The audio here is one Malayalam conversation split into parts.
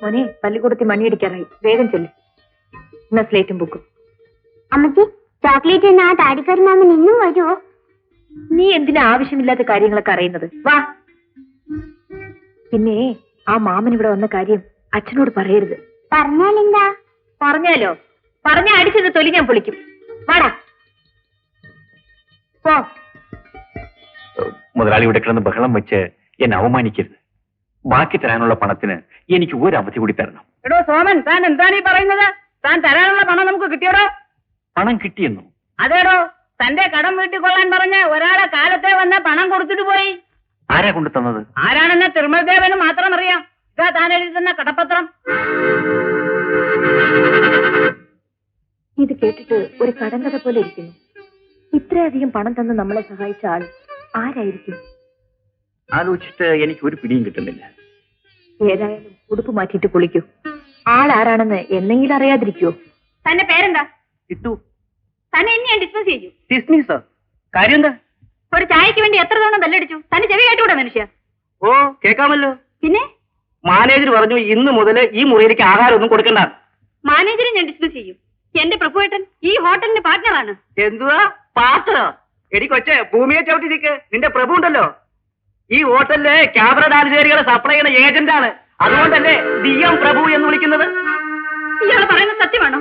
മോനെ പള്ളിക്കൂടത്തിൽ മണിയടിക്കാറായി, വേഗം ചെല്ലു. എന്നാ സ്ലേറ്റും ബുക്കും. അമ്മച്ചി, ചോക്ലേറ്റ് എന്നാ താടിക്കറി മാമൻ ഇന്നും വരുമോ? നീ എന്തിനാ ആവശ്യമില്ലാത്ത കാര്യങ്ങളൊക്കെ അറിയുന്നത്? വാ. പിന്നെ ആ മാമൻ ഇവിടെ വന്ന കാര്യം അച്ഛനോട് പറയരുത്. പറഞ്ഞാലെന്താ? പറഞ്ഞാലോ? പറഞ്ഞ അടിച്ചത് തൊലി ഞാൻ പൊളിക്കും. വാടാ പോ. മുതലാളി ഇവിടെ കിടന്ന് ബഹളം വെച്ച് എന്നെ അവമാനിക്കരുത്. ബാക്കി തരാനുള്ള പണത്തിന് എനിക്ക് ഒരു അവധി കൂടി തരണം. എടോ സോമൻ, താൻ എന്താണ് ഈ പറയുന്നത്? താൻ തരാനുള്ള പണം നമുക്ക് കിട്ടിയോടോ? പണം കിട്ടിയെന്നോ? അതേടോ, തന്റെ കടം വീട്ടിക്കൊള്ളാൻ പറഞ്ഞ് ഒരാളെ കാലത്തെ വന്ന പണം കൊടുത്തിട്ട് പോയി. ആരാ കൊണ്ടു തന്നത്? ആരാണെന്ന് തിരുമൽദേവന് മാത്രം അറിയാം. ഇതാ താൻ എഴുതി തന്ന കടപ്പത്രം. ഇത് കേട്ടിട്ട് ഒരു കടങ്കഥ പോലെ ഇരിക്കുന്നു. ഇത്രയധികം പണം തന്ന് നമ്മളെ സഹായിച്ച ആൾ ആരായിരിക്കും? ആലോചിച്ചിട്ട് എനിക്ക് ഒരു പിടിയും കിട്ടുന്നില്ല. ഏതായാലും ഉടുപ്പ് മാറ്റിയിട്ട് കുളിക്കൂ. ആൾ ആരാണെന്ന് എന്നെങ്കിലും അറിയാതിരിക്കുവോ? തന്റെ പേരെന്താ? കിട്ടു. തന്നെ എന്നെയാ ഡിസ്മിസ് ചെയ്യൂ. ഡിസ്മിസ്? കാര്യം എന്താ? ഒരു ചായക്ക് വേണ്ടി എത്ര തവണ ബെല്ലടിച്ചു? തന്നെ ചെവി കേട്ടുകൂടെ മനുഷ്യ? ഓ, കേൾക്കാമല്ലോ. പിന്നെ മാനേജർ പറഞ്ഞു ഇന്ന് മുതൽ ഈ മുറിയിലേക്ക് ആഹാരം ഒന്നും കൊടുക്കണ്ട. മാനേജറെ ഞാൻ ഡിസ്മിസ് ചെയ്യും. എന്റെ പ്രഭുവേട്ടൻ ഈ ഹോട്ടലിന്റെ പാർട്ട്ണറാണ്. എന്തുവാ പാർട്ട്ണറോ? എടി കൊച്ചെ, ഭൂമിയെ ചവിട്ടി നിൽക്ക്. നിന്റെ പ്രഭു ഉണ്ടല്ലോ, ഈ ഹോട്ടലിലെ ക്യാമറ ഡാൻസുകാരികളെ സപ്ലൈ ചെയ്യുന്ന ഏജന്റാണ്. അതുകൊണ്ടല്ലേ DM പ്രഭു എന്ന് വിളിക്കുന്നത്. ഇയാൾ പറയുന്നത് സത്യമാണോ?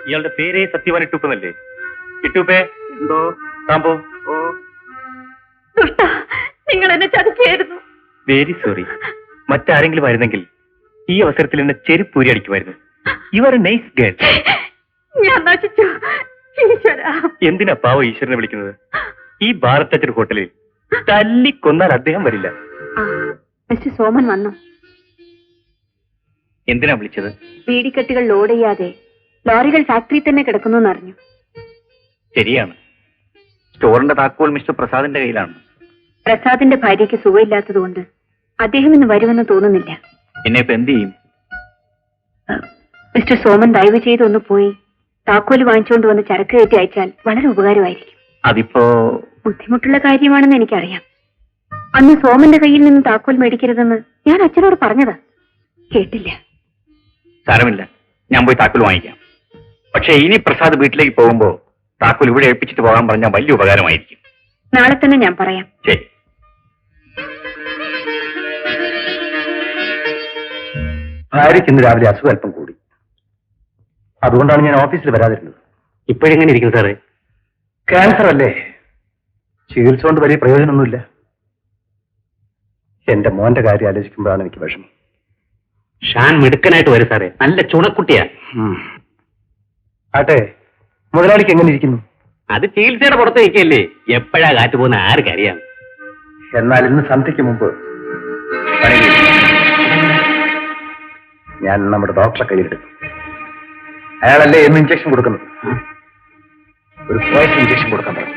ഇയാളുടെ പേരേ സത്യവാൻ ഇട്ടുപ്പന്നല്ലേ? ഇട്ടുപ്പേ എന്തോ താമ്പോ. ഓ, ദുഷ്ട, നിങ്ങൾ എന്നെ ചതിച്ചായിരുന്നു. Very sorry. മറ്റാരെങ്കിലും ആയിരുന്നെങ്കിൽ ഈ അവസരത്തിൽ എന്നെ ചെരുപ്പൂരി അടിക്കുമായിരുന്നു. You are a nice girl. ഞാൻ നശിച്ചു. ഈശ്വരാ, എന്തിനാ പാവ ഈശ്വരനെ വിളിക്കുന്നത്? ഈ ഭാരത് ഹോട്ടലിൽ തല്ലിക്കൊന്നാൽ അദ്ദേഹം വരില്ല. മിസ്റ്റർ സോമൻ വന്നു. എന്തിനാ വിളിച്ചത്? ബീഡിക്കെട്ടുകൾ ലോഡ് ചെയ്യാതെ ലോറികൾ ഫാക്ടറി തന്നെ കിടക്കുന്നു എന്നറിഞ്ഞു. ശരിയാണ്. സ്റ്റോറിന്റെ താക്കോൽ മിസ്റ്റർ പ്രസാദിന്റെ കയ്യിലാണ്. പ്രസാദിന്റെ ഭാര്യയ്ക്ക് സുഖമില്ലാത്തതുകൊണ്ട് അദ്ദേഹം ഇന്ന് വരുമെന്ന് തോന്നുന്നില്ല. എന്നെ ഇപ്പൊ എന്ത് ചെയ്യും? മിസ്റ്റർ സോമൻ ദയവ് ചെയ്ത് ഒന്ന് പോയി താക്കോല് വാങ്ങിച്ചുകൊണ്ട് വന്ന് ചരക്ക് കയറ്റി അയച്ചാൽ വളരെ ഉപകാരമായിരിക്കും. അതിപ്പോ ബുദ്ധിമുട്ടുള്ള കാര്യമാണെന്ന് എനിക്കറിയാം. അന്ന് സോമന്റെ കയ്യിൽ നിന്ന് താക്കോൽ മേടിക്കരുതെന്ന് ഞാൻ അച്ഛനോട് പറഞ്ഞതാ, കേട്ടില്ല. സാരമില്ല, ഞാൻ പോയി താക്കോൽ വാങ്ങിക്കാം. പക്ഷെ ഇനി പ്രസാദ് വീട്ടിലേക്ക് പോകുമ്പോ താക്കോൽ ഇവിടെ ഏൽപ്പിച്ചിട്ട് പോകാൻ പറഞ്ഞാൽ വലിയ ഉപകാരമായിരിക്കും. നാളെ തന്നെ ഞാൻ പറയാം. ശരി. ഭാര്യയ്ക്ക് ഇന്ന് രാവിലെ അസുഖം അല്പം കൂടി. അതുകൊണ്ടാണ് ഞാൻ ഓഫീസിൽ വരാതിരുന്നത്. ഇപ്പോഴെങ്ങനെ ഇരിക്കുന്നു സാറേ? ക്യാൻസർ അല്ലേ, ചികിത്സ കൊണ്ട് വലിയ പ്രയോജനമൊന്നുമില്ല. എന്റെ മോന്റെ കാര്യം ആലോചിക്കുമ്പോഴാണ് എനിക്ക് വിഷമം. ഷാൻ മിടുക്കനായിട്ട് വരും സാറേ, നല്ല ചുണക്കുട്ടിയാ. ആട്ടെ, മുതലാളിക്ക് എങ്ങനെ ഇരിക്കുന്നു? അത് ചികിത്സയുടെ പുറത്ത് നിൽക്കല്ലേ, എപ്പോഴാ കാറ്റ് പോകുന്ന ആർക്കറിയാം. എന്നാൽ ഇന്ന് സന്ധ്യയ്ക്ക് മുമ്പ് ഞാൻ നമ്മുടെ ഡോക്ടറെ കയ്യിലെടുത്തു. അയാളല്ലേ എന്ന് ഇഞ്ചക്ഷൻ കൊടുക്കുന്നത്. ഒരു പോയിസൺ ഇഞ്ചക്ഷൻ കൊടുക്കാൻ പറഞ്ഞു.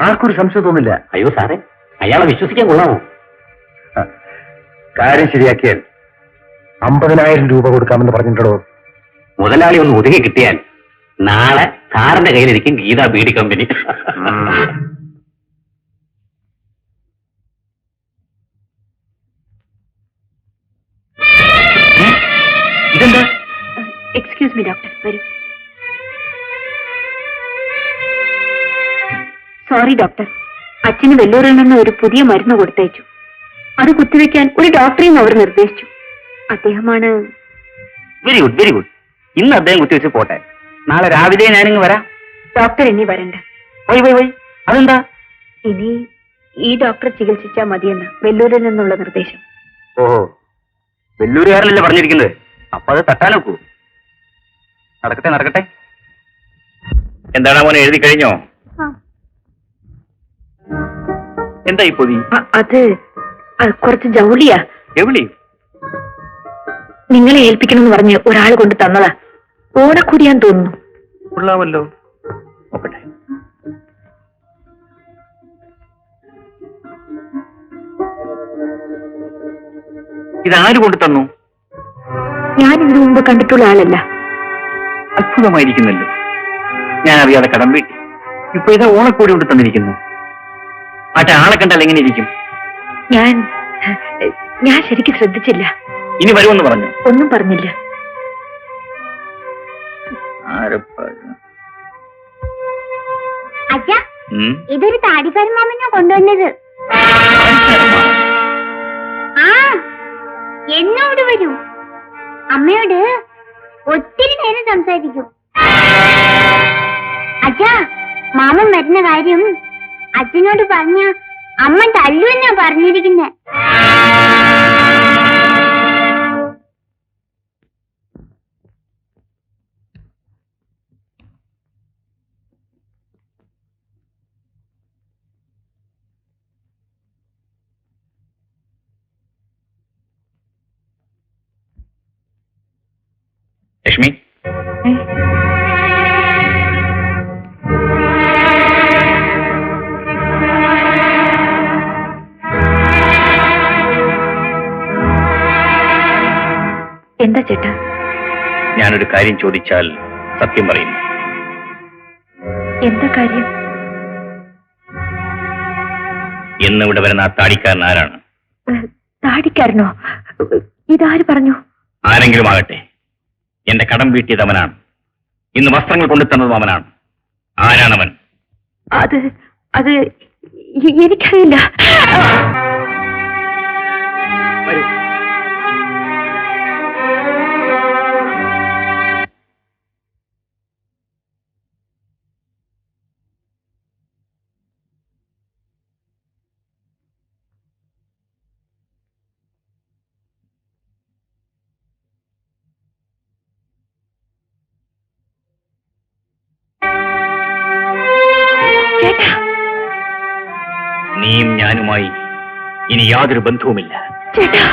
ആർക്കൊരു സംശയം തോന്നില്ല. അയ്യോ സാറേ, അയാളെ വിശ്വസിക്കാൻ കൊള്ളാമോ? കാര്യം ശരിയാക്കിയാൽ 50,000 രൂപ കൊടുക്കാമെന്ന് പറഞ്ഞിട്ടുണ്ടോ? മുതലാളി ഒന്ന് ഒതുങ്ങി കിട്ടിയാൽ നാളെ സാറിന്റെ കയ്യിലിരിക്കും ഗീതാ ബീഡി കമ്പനി. ഇതെന്താ? എക്സ്ക്യൂസ് മീ ഡോക്ടർ, വരൂ. സോറി ഡോക്ടർ, അച്ഛന് വെല്ലൂരിൽ നിന്ന് ഒരു പുതിയ മരുന്ന് കൊടുത്തയച്ചു. അത് കുത്തിവെക്കാൻ ഒരു ഡോക്ടറെയും അവർ നിർദ്ദേശിച്ചു. അദ്ദേഹമാണ്. Very good, very good. ഇന്ന് അദ്ദേഹം കുത്തിവെച്ച് പോട്ടെ, നാളെ രാവിലെ ഞാനിങ്ങ് വരാം. ഡോക്ടർ ഇനി വരണ്ട. വൈ അതെന്താ? ഇനി ഈ ഡോക്ടർ ചികിത്സിച്ചാൽ മതിയെന്ന് വെല്ലൂരിൽ നിന്നുള്ള നിർദ്ദേശം. ഓഹോ, വെല്ലൂരുകാരനല്ലേ പറഞ്ഞിരിക്കുന്നത്, അപ്പൊ അത് തട്ടാനൊക്കൂ. നടക്കട്ടെ നടക്കട്ടെ. എന്താണ് മോനെ, എഴുതി കഴിഞ്ഞോ? എന്താ ഈ പൊതി? അത് കുറച്ച് ജൗളിയാ. എവിളി? നിങ്ങളെ ഏൽപ്പിക്കണമെന്ന് പറഞ്ഞ് ഒരാൾ കൊണ്ട് തന്നതാ. ഓണക്കൂടിയാന്ന് തോന്നുന്നു. കൊള്ളാമല്ലോ, നോക്കട്ടെ. ഇതാര് കൊണ്ട് തന്നു? ഞാൻ ഇതിനു മുമ്പ് കണ്ടിട്ടുള്ള ആളല്ല. അത്ഭുതമായിരിക്കുന്നല്ലോ, ഞാൻ അറിയാതെ കടം വീട്ടി. ഇപ്പൊ ഇത് ഓണക്കൂടി കൊണ്ട് തന്നിരിക്കുന്നു. ആട്ടെ, ആളെ കണ്ടാൽ എങ്ങനെ ഇരിക്കും? ഞാൻ ശരിക്കും ശ്രദ്ധിച്ചില്ല. ഇനി വരുമെന്ന് പറഞ്ഞു. ഒന്നും പറഞ്ഞില്ല. അച്ഛാ, ഇതൊരു താടിക്കാരൻ മാമനാ കൊണ്ടുവന്നത്. ആ, എന്നോട് വരൂ. അമ്മയോട് ഒത്തിരി നേരം സംസാരിക്കും. അച്ഛാ, മാമൻ വരുന്ന കാര്യം അച്ഛനോട് പറഞ്ഞ അമ്മ തല്ലുവെന്നാ പറഞ്ഞിരിക്കുന്നെ. ലക്ഷ്മി, എന്താ ചേട്ടാ? ഞാനൊരു കാര്യം ചോദിച്ചാൽ സത്യം പറയുന്നു. എന്താ കാര്യം? എന്നിവിടെ വരുന്ന ആ താടിക്കാരൻ ആരാണ്? താടിക്കാരനോ? ഇതാര് പറഞ്ഞു? ആരെങ്കിലും ആകട്ടെ, എന്റെ കടം വീട്ടിയത് അവനാണ്. ഇന്ന് വസ്ത്രങ്ങൾ കൊണ്ടുതന്നതും അവനാണ്. ആരാണവൻ? അത് എനിക്കറിയില്ല. നീയും ഞാനുമായി ഇനി യാതൊരു ബന്ധവുമില്ല. ചേട്ടാ.